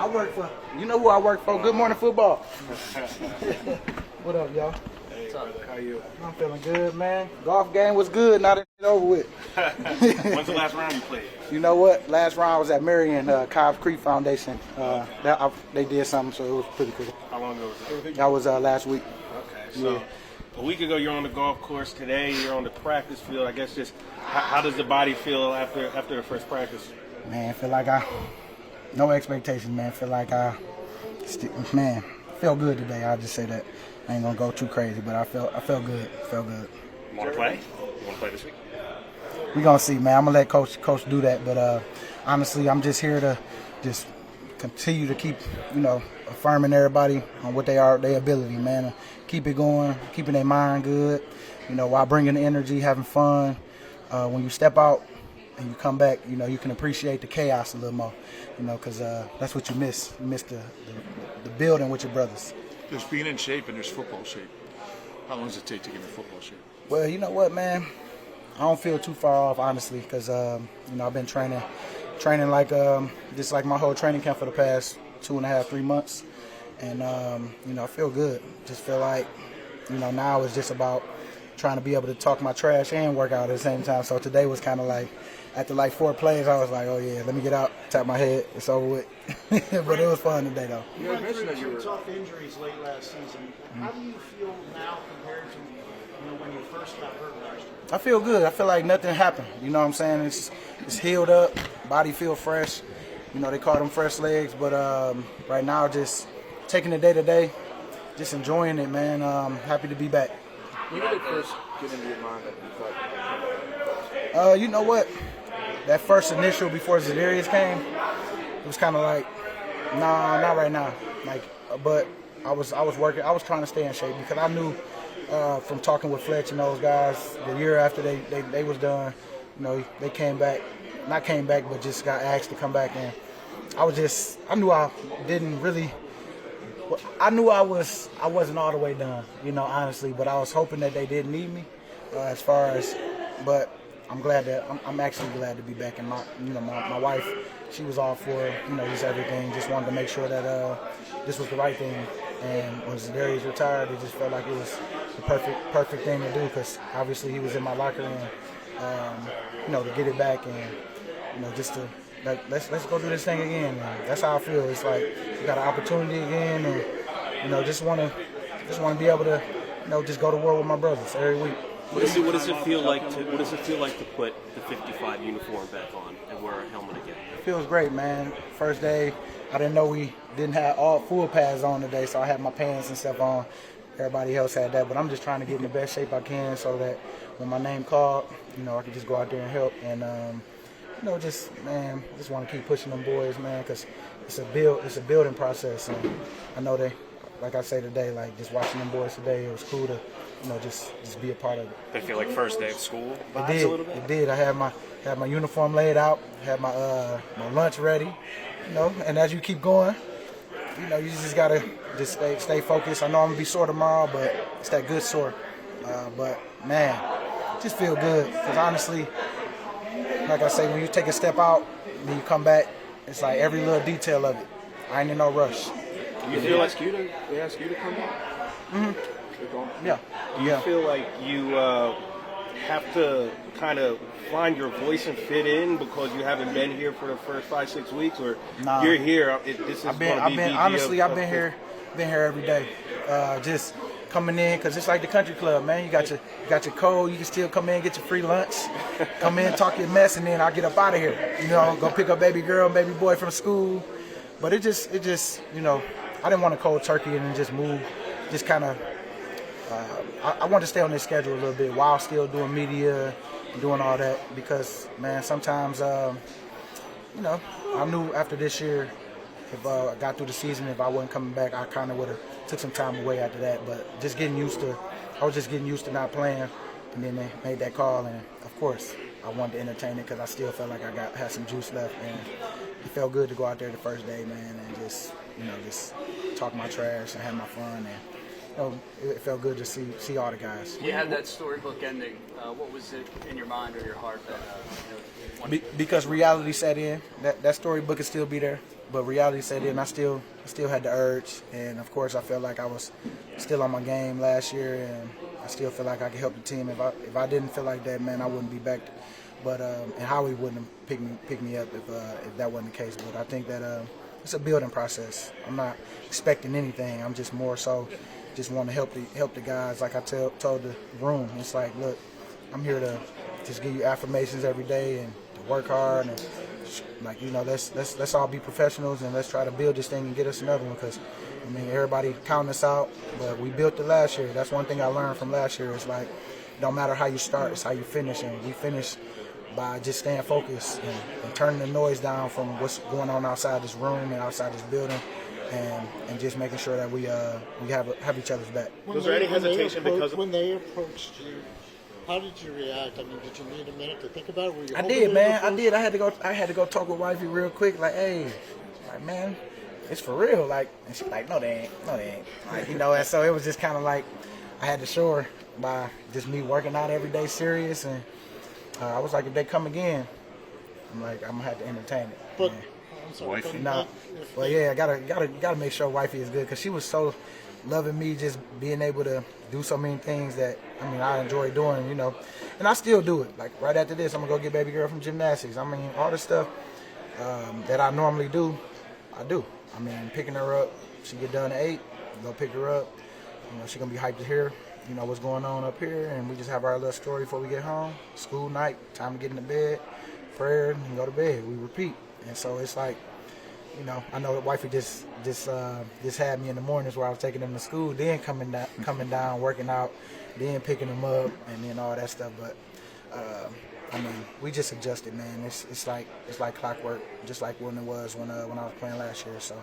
I work for, you know who I work for? Good Morning Football. What up, y'all? Hey, brother, how you? I'm feeling good, man. Golf game was good, now that it's over with. When's the last round you played? You know what? Last round was at Marion, Cobbs Creek Foundation. They did something, so it was pretty cool. How long ago was that? That was last week. Okay, so a week ago you're on the golf course. Today you're on the practice field. I guess just how does the body feel after the first practice? Man, I feel like no expectations, man. I feel like felt good today. I'll just say that. I ain't gonna go too crazy, but I felt good. Felt good. You want to play? You want to play this week? We gonna see, man. I'm gonna let coach do that, but honestly, I'm just here to just continue to keep, affirming everybody on what they are, their ability, man. Keep it going, keeping their mind good, while bringing the energy, having fun. When you step out and you come back, you can appreciate the chaos a little more, because that's what you miss. You miss the building with your brothers. There's being in shape and there's football shape. How long does it take to get in football shape? Well, you know what, man? I don't feel too far off, honestly, because, I've been training like just like my whole training camp for the past 2.5, 3 months. And, I feel good. Just feel like, now it's just about trying to be able to talk my trash and work out at the same time. So today was kind of like, after like 4 plays, I was like, oh, yeah, let me get out, tap my head, it's over with. But it was fun today, though. You went through some tough injuries late last season. How do you feel now compared to when you first got hurt last year? I feel good. I feel like nothing happened. You know what I'm saying? It's healed up. Body feel fresh. They call them fresh legs. But right now, just taking it day to day, just enjoying it, man. Happy to be back. When did it first get into your mind that you thought? You know what? That first initial before Zadarius came, it was kind of like, nah, not right now. But I was working. I was trying to stay in shape because I knew from talking with Fletch and those guys the year after they was done, they came back, not came back, but just got asked to come back. And I knew I didn't really. I knew I wasn't all the way done, honestly. But I was hoping that they didn't need me, but. I'm actually glad to be back, and my wife, she was all for just everything. Just wanted to make sure that this was the right thing. And when Zadarius retired, it just felt like it was the perfect thing to do because obviously he was in my locker, and to get it back and just to let's go do this thing again. And that's how I feel. It's like we got an opportunity again, and just want to be able to just go to war with my brothers every week. What does it feel like to put the 55 uniform back on and wear a helmet again? It feels great, man. First day, I didn't know we didn't have all full pads on today, so I had my pants and stuff on. Everybody else had that, but I'm just trying to get in the best shape I can so that when my name called, I can just go out there and help. And just want to keep pushing them boys, man, because it's a building process. And I know like I say today, like just watching them boys today, it was cool to. Just be a part of it. They feel like first day of school. It did. I had my uniform laid out, had my lunch ready, And as you keep going, you just gotta just stay focused. I know I'm gonna be sore tomorrow, but it's that good sore. But man, just feel good because honestly, like I say, when you take a step out, then you come back, it's like every little detail of it. I ain't in no rush. They ask you to come back? Mm-hmm. Yeah. Do you feel like you have to kind of find your voice and fit in because you haven't been here for the first 5-6 weeks, or you're here? I've been here every day, just coming in because it's like the country club, man. You got your code. You can still come in, get your free lunch, come in, talk your mess, and then I'll get up out of here. Go pick up baby girl, and baby boy from school. But it just I didn't want to cold turkey and then just move, just kind of. I want to stay on this schedule a little bit while still doing media and doing all that because, man, sometimes, I knew after this year, if I got through the season, if I wasn't coming back, I kind of would have took some time away after that. But I was just getting used to not playing, and then they made that call, and of course, I wanted to entertain it because I still felt like I had some juice left, and it felt good to go out there the first day, man, and just talk my trash and have my fun and it felt good to see all the guys. You had that storybook ending. What was it in your mind or your heart that because reality set in. That storybook could still be there, but reality set in. I still had the urge, and of course I felt like I was still on my game last year, and I still feel like I could help the team. If I didn't feel like that, man, I wouldn't be back. But and Howie wouldn't have picked me up if that wasn't the case. But I think that it's a building process. I'm not expecting anything. I'm just more so just want to help the guys. Like I told the room, it's like, look, I'm here to just give you affirmations every day and to work hard and like, you know, let's all be professionals and let's try to build this thing and get us another one. Because I mean, everybody counting us out, but we built it last year. That's one thing I learned from last year. It's like, it don't matter how you start, it's how you finish, and we finished by just staying focused and turning the noise down from what's going on outside this room and outside this building, and just making sure that we have each other's back. Was there any hesitation when they approached you? How did you react? I mean, did you need a minute to think about it? Were you I did, man. I did. I had to go talk with wifey real quick. Like, hey, like, man, it's for real. Like, and she's like, no, they ain't. Like, you know. And so it was just kind of like I had to show her by just me working out every day, serious, and I was like, if they come again, I'm like, I'm gonna have to entertain it. But man. I'm sorry, Wifey? No, well, yeah, I gotta make sure wifey is good because she was so loving me, just being able to do so many things that I enjoy doing, you know, and I still do it. Like right after this, I'm gonna go get baby girl from gymnastics. I mean, all the stuff that I normally do, I do. I mean, picking her up, she get done at 8, go pick her up. You know, she gonna be hyped to hear, you know, what's going on up here, and we just have our little story before we get home. School night, time to get into bed, prayer, and go to bed. We repeat, and so it's like, you know, I know that wifey just had me in the mornings where I was taking them to school, then coming down, working out, then picking them up, and then all that stuff. But I mean, we just adjusted, man. It's like clockwork, just like when it was when I was playing last year. So,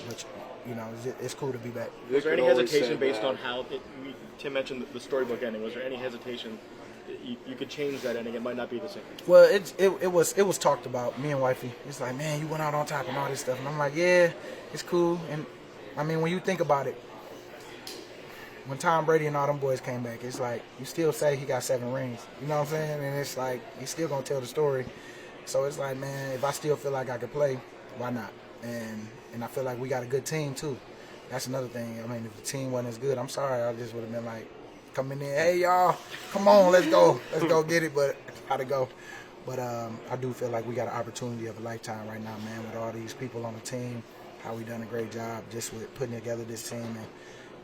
which, you know, it's cool to be back. Was there any hesitation based on how Tim mentioned the storybook ending? Was there any hesitation you could change that ending? It might not be the same. Well, it was talked about, me and wifey. It's like, man, you went out on top and all this stuff, and I'm like, yeah, it's cool. And I mean, when you think about it, when Tom Brady and all them boys came back, it's like you still say he got 7 rings. You know what I'm saying? And it's like he's still gonna tell the story. So it's like, man, if I still feel like I could play, why not? And I feel like we got a good team too. That's another thing. I mean, if the team wasn't as good, I'm sorry, I just would have been like, coming in, hey y'all, come on, let's go get it. But how'd it go? But I do feel like we got an opportunity of a lifetime right now, man, with all these people on the team. How we done a great job just with putting together this team, and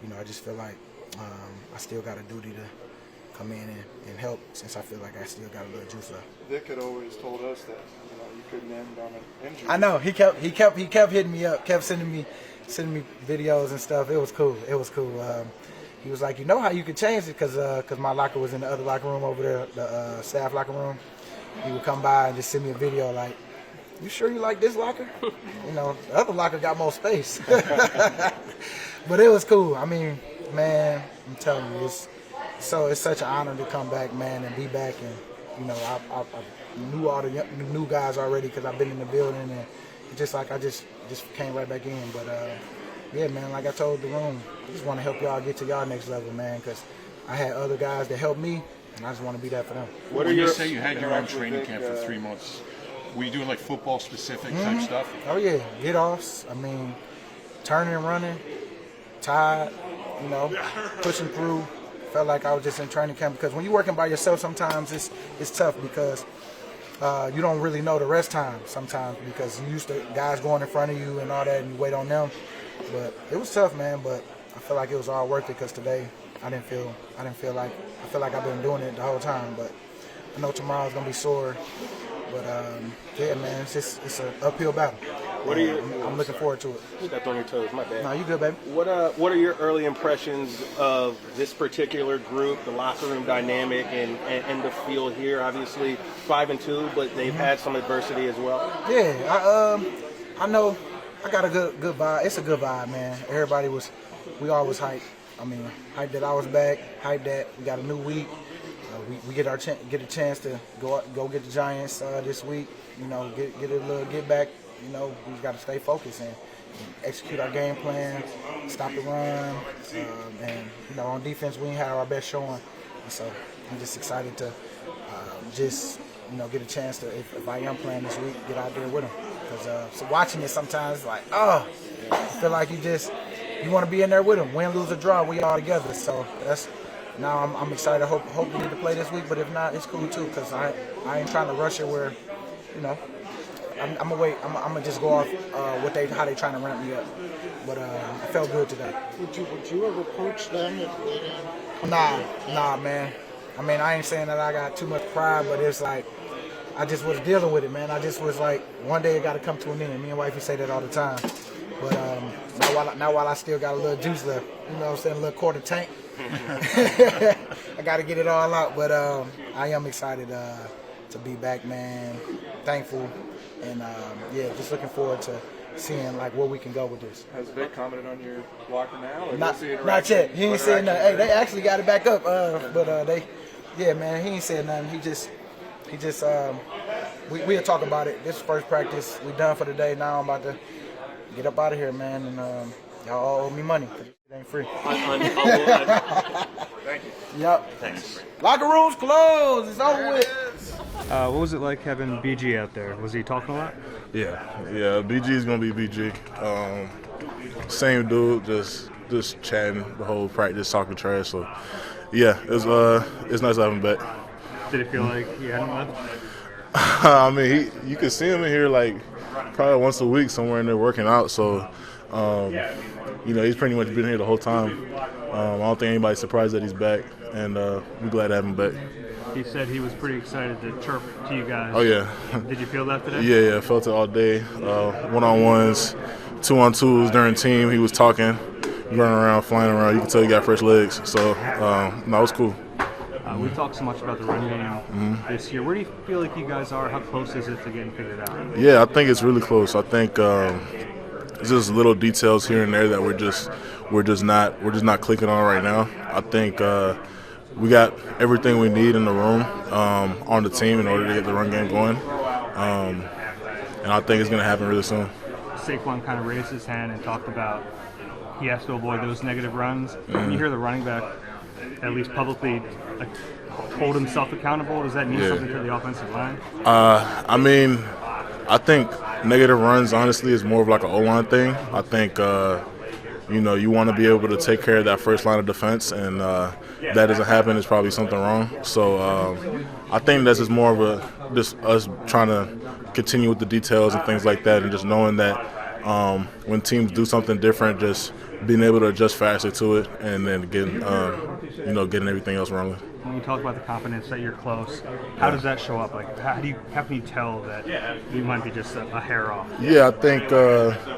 you know, I just feel like I still got a duty to come in and help, since I feel like I still got a little juice left. Vic had always told us that, you know, you couldn't end on an injury. I know he kept hitting me up, kept sending me videos and stuff. It was cool. He was like, you know how you could change it, because my locker was in the other locker room over there, the staff locker room. He would come by and just send me a video like, you sure you like this locker? You know, the other locker got more space. But it was cool. I mean, man, I'm telling you, it's such an honor to come back, man, and be back. And you know, I knew all the new guys already because I've been in the building, and just like I just came right back in. But yeah, man, like I told the room, I just want to help y'all get to y'all next level, man, because I had other guys that helped me, and I just want to be there for them. What when you say you had your own training camp for 3 months, were you doing like football specific type stuff? Oh yeah, get offs. I mean, turning and running, tied, you know, pushing through. Felt like I was just in training camp, because when you're working by yourself, sometimes it's tough because you don't really know the rest time sometimes, because you used to guys going in front of you and all that, and you wait on them. But it was tough, man. But I feel like it was all worth it, because today I feel like I've been doing it the whole time. But I know tomorrow's gonna be sore. But yeah, man, it's an uphill battle. I'm looking forward to it. Stepped on your toes, my bad. No, you good, baby. What are your early impressions of this particular group, the locker room dynamic, and the feel here? Obviously 5-2, but they've had some adversity as well. Yeah, I know. I got a good vibe. It's a good vibe, man. We all was hyped. I mean, hyped that I was back. Hyped that we got a new week. We get a chance to go get the Giants this week. You know, get a little get back. You know, we got to stay focused and execute our game plan, stop the run, and on defense we ain't had our best showing. And so I'm just excited to get a chance to, if I am playing this week, get out there with them. Because so watching it sometimes, like, I feel like you want to be in there with them. Win, lose, or draw, we all together. So now I'm excited. I hope we get to play this week, but if not, it's cool too. Because I ain't trying to rush it where, I'm gonna wait. I'm gonna just go off how they trying to ramp me up. But I felt good today. Would you ever coach them if they didn't come Nah, man. I mean, I ain't saying that I got too much pride, but it's like I just was dealing with it, man. I just was like, one day it got to come to an end. Me and wifey say that all the time. But now while I still got a little juice left, you know what I'm saying, a little quarter tank, I got to get it all out. But I am excited to be back, man. Thankful. And, just looking forward to seeing, like, where we can go with this. Has Vic commented on your locker now? Or Not yet. He ain't saying nothing. Hey, they actually got it back up. Man, he ain't said nothing. He just we'll talk about it. This first practice, we done for the day. Now I'm about to get up out of here, man. And y'all all owe me money. It ain't free. Thank you. Yep. Thanks. Locker room's closed. It's over with. What was it like having BG out there? Was he talking a lot? Yeah. BG is gonna be BG. Same dude, just chatting the whole practice, talking trash. So, yeah, it's nice to have him back. Did it feel like he hadn't left? I mean, you can see him in here like probably once a week somewhere in there working out. So, he's pretty much been here the whole time. I don't think anybody's surprised that he's back, and we're glad to have him back. He said he was pretty excited to chirp to you guys. Oh, yeah. Did you feel that today? Yeah, I felt it all day. One-on-ones, two-on-twos during team. He was talking, running around, flying around. You can tell he got fresh legs. So, it was cool. We talked so much about the run game this year. Where do you feel like you guys are? How close is it to getting figured out? Yeah, I think it's really close. I think it's just little details here and there that we're just not clicking on right now. I think we got everything we need in the room on the team in order to get the run game going, and I think it's going to happen really soon. Saquon kind of raised his hand and talked about he has to avoid those negative runs. When you hear the running back, at least publicly, hold himself accountable, does that mean something to the offensive line? I mean, I think negative runs, honestly, is more of like an O-line thing. I think, you want to be able to take care of that first line of defense, and that doesn't happen, it's probably something wrong. So I think that's just more of just us trying to continue with the details and things like that, and just knowing that when teams do something different, just being able to adjust faster to it, and then getting everything else wrong. When you talk about the confidence that you're close, how does that show up? Like, how can you tell that you might be just a hair off? Yeah, I think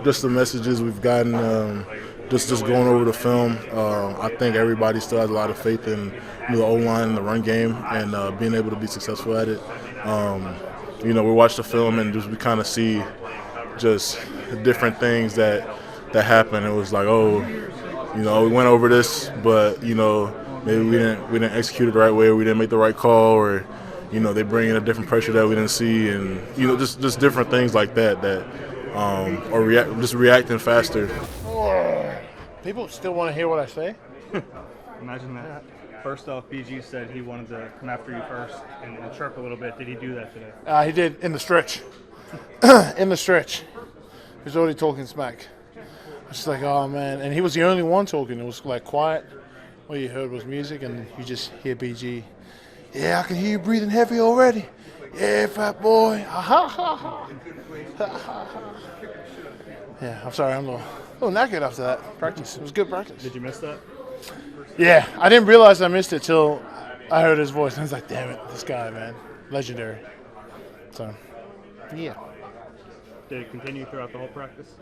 just the messages we've gotten, just going over the film, I think everybody still has a lot of faith in the O-line and the run game, and being able to be successful at it. We watch the film and we kind of see just different things that happen. It was like, we went over this, but maybe we didn't execute it the right way, or we didn't make the right call, or they bring in a different pressure that we didn't see, and just different things like that or reacting faster. People still want to hear what I say? Imagine that. First off, BG said he wanted to come after you first and chirp a little bit. Did he do that today? He did in the stretch. In the stretch. He was already talking smack. I was just like, oh man. And he was the only one talking. It was like quiet. All you heard was music, and you just hear BG. Yeah, I can hear you breathing heavy already. Yeah, fat boy. Ha ha ha. Yeah, I'm sorry. I'm a little knackered after that practice. It was good practice. Did you miss that? Yeah, I didn't realize I missed it till I heard his voice. And I was like, damn it, this guy, man. Legendary. So, yeah. Did it continue throughout the whole practice?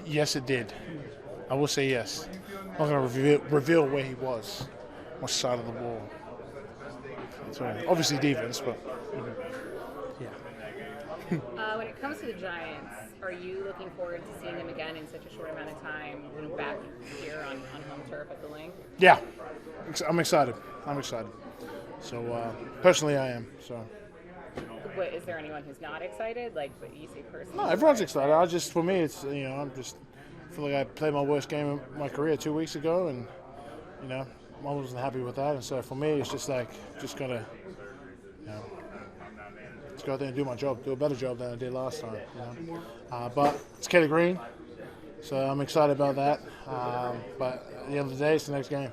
Yes, it did. I will say yes. I'm not going to reveal where he was, what side of the ball. So, obviously defense, but yeah. When it comes to the Giants, are you looking forward to seeing them again in such a short amount of time, back here on home turf at the Link? Yeah, I'm excited. So, personally, I am. So, What, is there anyone who's not excited? Like, what you say personally? No, everyone's excited. For me, it's I'm just feel like I played my worst game of my career 2 weeks ago, and I wasn't happy with that. And so for me, it's just gotta just go out there and do my job, do a better job than I did last time. But it's Kelly Green, so I'm excited about that. But at the end of the day, it's the next game.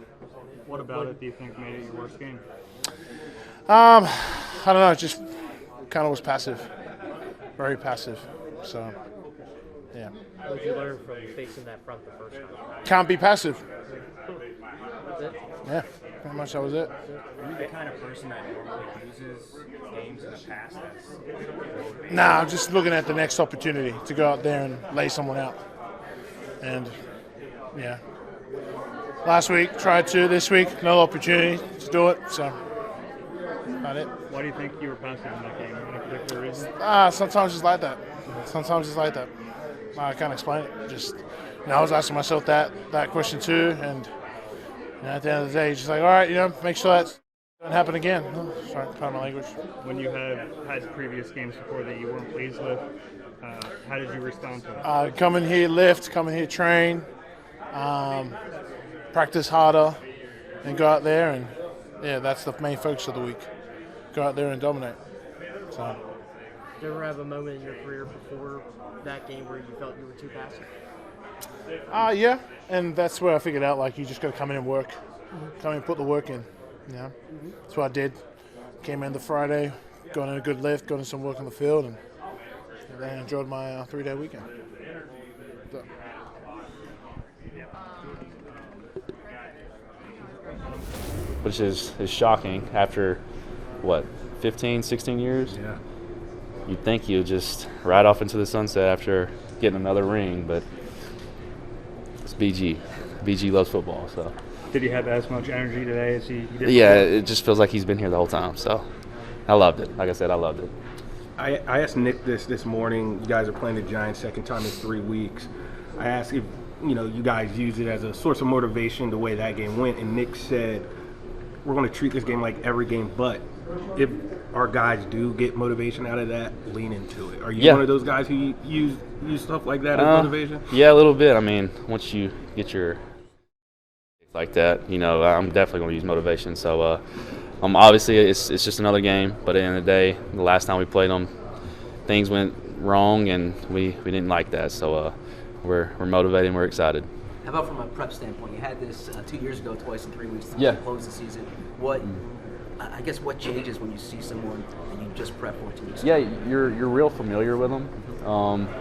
What about it do you think made it your worst game? I don't know. It just kind of was passive, very passive. So, yeah. What did you learn from facing that front the first time? Can't be passive. That's it? Yeah, pretty much that was it. Are you the kind of person that normally loses games in the past? Nah, I'm just looking at the next opportunity to go out there and lay someone out. And, yeah. Last week, tried to. This week, no opportunity to do it. So, about it. Why do you think you were passive in that game? Any particular reason? Sometimes it's like that. Sometimes it's like that. I can't explain it. Just, I was asking myself that question too, and at the end of the day, just like, all right, make sure that doesn't happen again. Sorry, pardon my language. When you have had previous games before that you weren't pleased with, how did you respond to it? Come in here, lift, come in here, train, practice harder, and go out there, and that's the main focus of the week. Go out there and dominate. So. Did you ever have a moment in your career before that game where you felt you were too passive? Yeah, and that's where I figured out, like, you just got to come in and work. Come in and put the work in, That's what I did. Came in the Friday, got in a good lift, got in some work on the field, and then enjoyed my 3-day weekend. So. Which is shocking after, 15, 16 years? Yeah. You'd think you'd just ride off into the sunset after getting another ring, but it's BG. BG loves football, so. Did he have as much energy today as he did? Yeah, it just feels like he's been here the whole time, so I loved it. Like I said, I loved it. I asked Nick this morning. You guys are playing the Giants second time in 3 weeks. I asked if you guys use it as a source of motivation the way that game went, and Nick said we're going to treat this game like every game, but if our guys do get motivation out of that, lean into it. Are you one of those guys who use stuff like that as motivation? Yeah, a little bit. I mean, once you get your like that, I'm definitely going to use motivation. So, obviously, it's just another game. But at the end of the day, the last time we played them, things went wrong, and we didn't like that. So, we're motivated and we're excited. How about from a prep standpoint? You had this 2 years ago, twice in 3 weeks Yeah. to close the season. I guess what changes when you see someone that you just prepped for 2 weeks ago? Yeah, you're real familiar with them.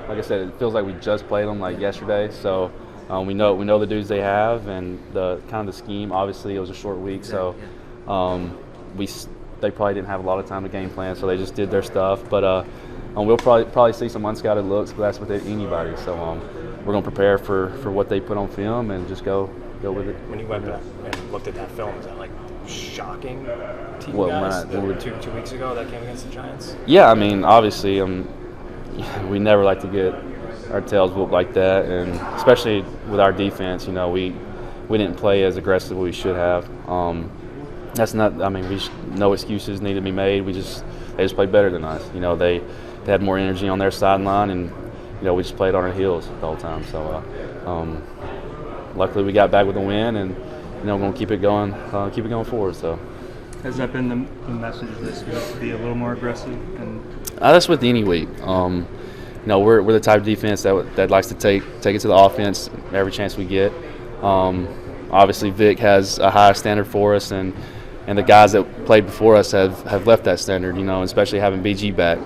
Like I said, it feels like we just played them like yesterday. So we know the dudes they have and the kind of the scheme. Obviously, it was a short week, so they probably didn't have a lot of time to game plan, so they just did their stuff. But we'll probably see some unscouted looks, but that's with anybody. So we're going to prepare for what they put on film and just go with it. When you went back and looked at that film, is that like shocking to you What, guys? when Two weeks ago, that game against the Giants? Yeah, I mean, obviously, we never like to get our tails whooped like that, and especially with our defense, we didn't play as aggressive as we should have. That's not. I mean, no excuses need to be made. They just played better than us. They had more energy on their sideline, and we just played on our heels the whole time. So, luckily, we got back with a win, and we're going to keep it going forward. So, has that been the message this week, to be a little more aggressive? And that's with any week. We're the type of defense that likes to take it to the offense every chance we get. Obviously, Vic has a higher standard for us, and the guys that played before us have left that standard. Especially having BG back.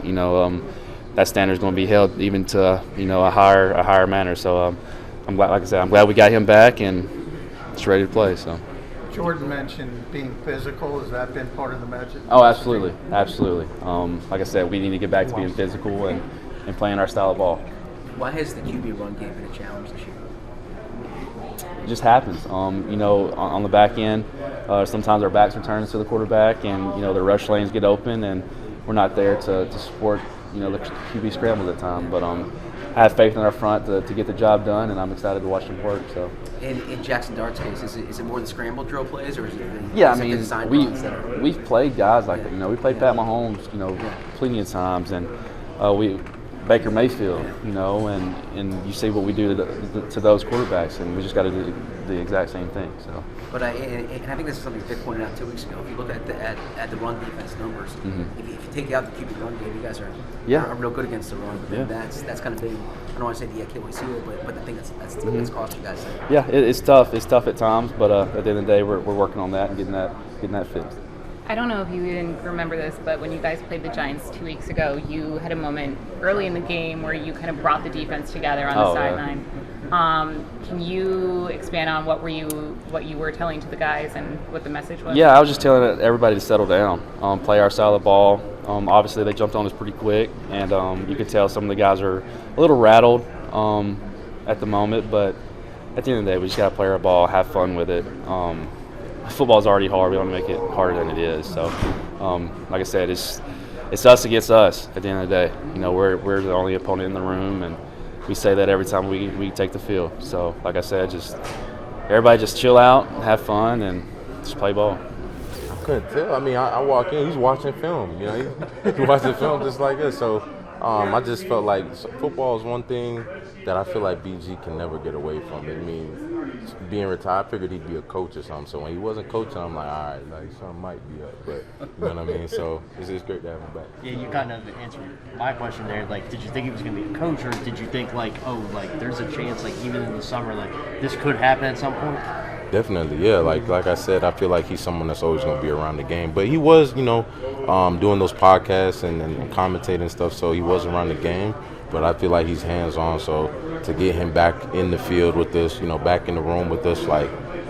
That standard is going to be held even to a higher manner. So I'm glad, like I said, I'm glad we got him back and it's ready to play. So. Jordan mentioned being physical. Has that been part of the message? Oh, absolutely. Like I said, we need to get back to being physical and playing our style of ball. Why has the QB run game been a challenge this year? It just happens. On the back end, sometimes our backs are turned to the quarterback, and the rush lanes get open, and we're not there to support the QB scrambles at time. But I have faith in our front to get the job done, and I'm excited to watch them work. So. In Jackson Dart's case, is it more the scramble drill plays, or is it Yeah, is I it mean, the design runs that are? we've played guys like that. You know, we played Pat Mahomes, you know, plenty of times, and we Baker Mayfield, you know, and you see what we do to those quarterbacks, and we just got to do the exact same thing. So. But I think this is something Vic pointed out 2 weeks ago. If you look at the run defense numbers, if you take out the QB run game, you guys are real good against the run. But that's kind of been, I don't want to say the Achilles heel, but the thing that's cost you guys. Yeah, it's tough. It's tough at times, but at the end of the day, we're working on that and getting that fixed. I don't know if you even remember this, but when you guys played the Giants 2 weeks ago, you had a moment early in the game where you kind of brought the defense together on the sideline. Can you expand on what you were telling to the guys and what the message was? Yeah, I was just telling everybody to settle down, play our style of ball. Obviously, they jumped on us pretty quick, and you could tell some of the guys are a little rattled at the moment. But at the end of the day, we just got to play our ball, have fun with it. Football's already hard. We want to make it harder than it is. So, like I said, it's us against us at the end of the day. You know, we're the only opponent in the room, and we say that every time we take the field. So, like I said, just everybody just chill out, have fun, and just play ball. I couldn't tell. I mean, I walk in, he's watching film. You know, he's watching film just like us. So, I just felt like football is one thing that I feel like BG can never get away from. I mean, being retired, I figured he'd be a coach or something. So when he wasn't coaching, I'm like, all right, like something might be up. But you know what I mean? So it's great to have him back. Yeah, you kind of answered my question there. Like, did you think he was going to be a coach, or did you think like, oh, like there's a chance, like even in the summer, like this could happen at some point? Definitely, yeah. Like I said, I feel like he's someone that's always going to be around the game. But he was, you know, doing those podcasts and commentating and stuff, so he was around the game. But I feel like he's hands-on, so to get him back in the field with us, you know, back in the room with us, like,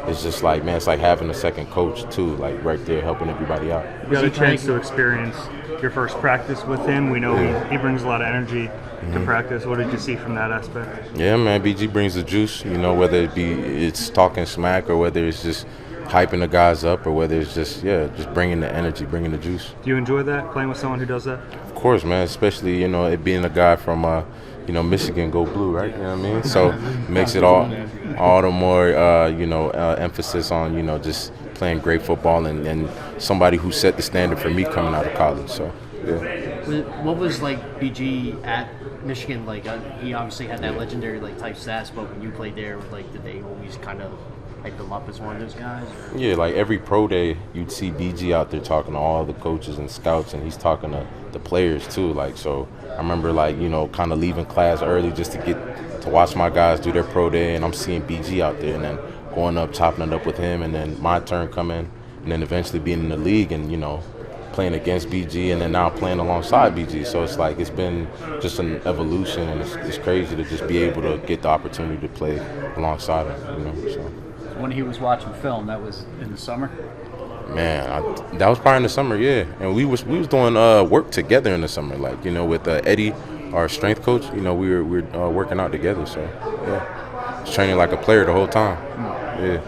it's just like, man, it's like having a second coach, too, like right there helping everybody out. You got a chance to experience your first practice with him. We know he brings a lot of energy to practice. What did you see from that aspect? Yeah, man, BG brings the juice, you know, whether it's talking smack or whether it's just hyping the guys up or whether it's just bringing the energy, bringing the juice. Do you enjoy that, playing with someone who does that? Of course, man, especially, you know, it being a guy from, you know, Michigan, go blue, right? You know what I mean? So makes it all the more, you know, emphasis on, you know, just playing great football and somebody who set the standard for me coming out of college. So, yeah. What was like BG at Michigan like? He obviously had that legendary like type stats, but when you played there, like did they always kind of hype him up as one of those guys? Or? Yeah, like every pro day, you'd see BG out there talking to all the coaches and scouts, and he's talking to the players too. Like, so I remember, like, you know, kind of leaving class early just to get to watch my guys do their pro day, and I'm seeing BG out there, and then going up, chopping it up with him, and then my turn coming, and then eventually being in the league, and you know, playing against BG, and then now playing alongside BG. So it's like it's been just an evolution, and it's crazy to just be able to get the opportunity to play alongside him. You know, so. When he was watching film, that was in the summer? Man, that was probably in the summer, yeah. And we was doing work together in the summer, like, you know, with Eddie, our strength coach. You know, we were working out together. So yeah, was training like a player the whole time. Yeah.